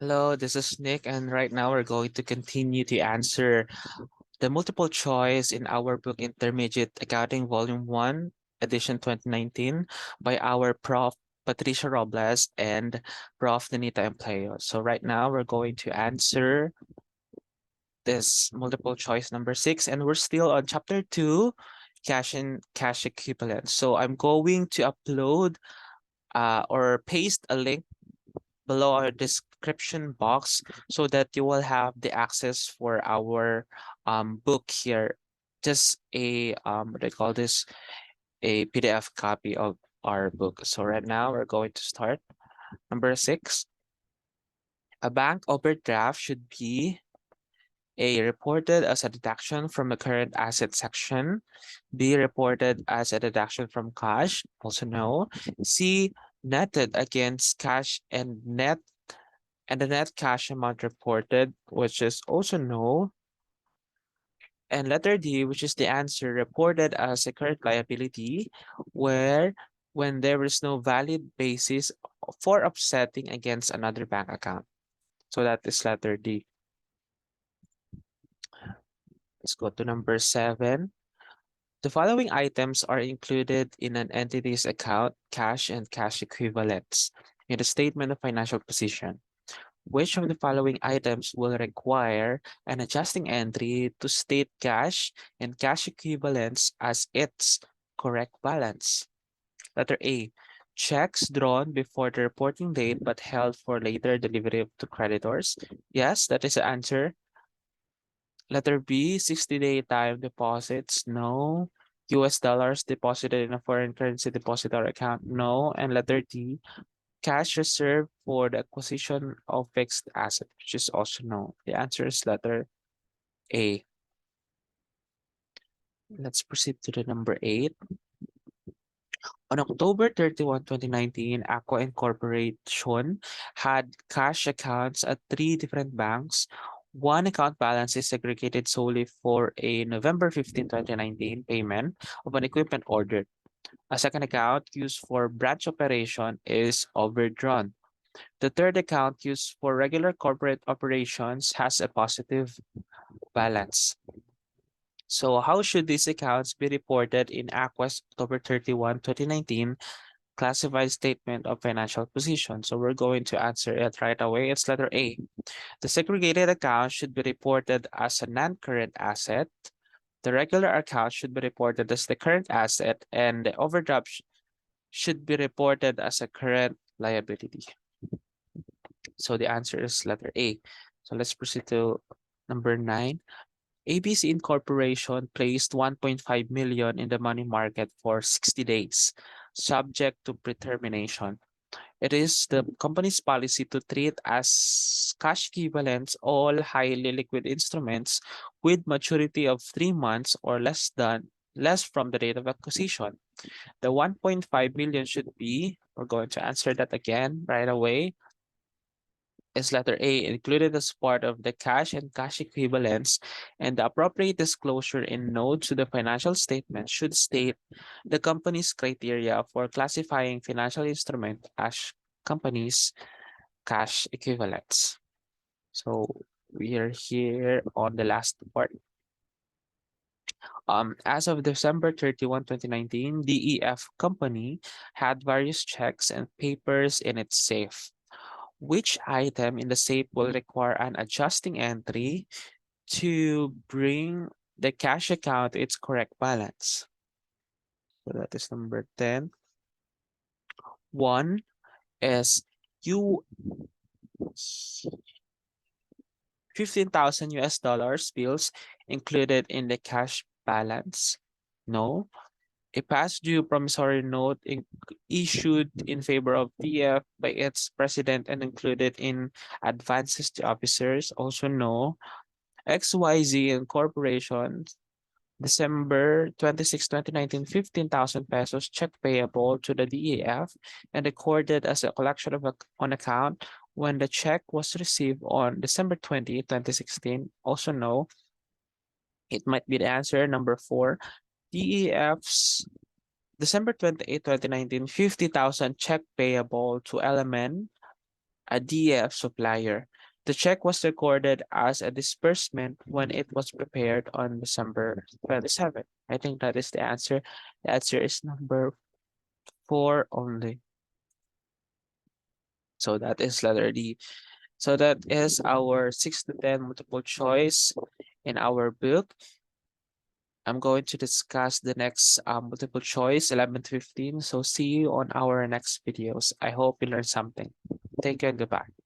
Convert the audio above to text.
Hello, this is Nick, and right now we're going to continue to answer the multiple choice in our book Intermediate Accounting Volume 1, Edition 2019, by our Prof. Patricia Robles and Prof. Danita Empleo. So right now we're going to answer this multiple choice number 6, and we're still on Chapter 2, Cash and Cash Equivalents. So I'm going to upload or paste a link below our description box so that you will have the access for our book here. Just a what do I call this? A PDF copy of our book. So right now we're going to start. Number 6, a bank overdraft should be A, reported as a deduction from the current asset section. B, reported as a deduction from cash. Also no. C, netted against cash and the net cash amount reported, which is also no. And letter D, which is the answer, reported as a current liability, where when there is no valid basis for offsetting against another bank account. So that is letter D. Let's go to number 7. The following items are included in an entity's account, cash and cash equivalents, in the statement of financial position. Which of the following items will require an adjusting entry to state cash and cash equivalents as its correct balance? Letter A. Checks drawn before the reporting date but held for later delivery to creditors. Yes, that is the answer. Letter B. 60-day time deposits. No. US dollars deposited in a foreign currency depository account. No. And letter D. Cash reserved for the acquisition of fixed asset, which is also no. The answer is letter A. Let's proceed to the number 8. On October 31, 2019, Aqua Incorporation had cash accounts at 3 different banks. One account balance is segregated solely for a November 15, 2019 payment of an equipment order. A second account used for branch operation is overdrawn. The third account used for regular corporate operations has a positive balance. So how should these accounts be reported in Aqua's October 31, 2019 classified statement of financial position? So we're going to answer it right away. It's letter A. The segregated account should be reported as a non-current asset. The regular account should be reported as the current asset, and the overdraft should be reported as a current liability. So the answer is letter A. So let's proceed to number 9. ABC Incorporation placed 1.5 million in the money market for 60 days, subject to pretermination. It is the company's policy to treat as cash equivalents all highly liquid instruments with maturity of 3 months or less from the date of acquisition. The 1.5 million should be, we're going to answer that again right away, is letter A, included as part of the cash and cash equivalents, and the appropriate disclosure in notes to the financial statement should state the company's criteria for classifying financial instrument as company's cash equivalents. So we are here on the last part. As of December 31, 2019, DEF Company had various checks and papers in its safe. Which item in the safe will require an adjusting entry to bring the cash account its correct balance? So that is number 10. One is you 15,000 US dollars bills included in the cash balance. No. A past due promissory note issued in favor of PF by its president and included in advances to officers. Also no. XYZ Incorporation, December 26, 2019, 15,000 pesos check payable to the DEF and recorded as a collection of on account when the check was received on December 20, 2016. Also no. It might be the answer. Number 4, DEF's December 28, 2019, 50,000 check payable to LMN a DF supplier. The check was recorded as a disbursement when it was prepared on December 27. I think that is the answer. The answer is number 4 only. So that is letter D. So that is our 6 to 10 multiple choice in our book. I'm going to discuss the next multiple choice, 11 to 15. So see you on our next videos. I hope you learned something. Thank you and goodbye.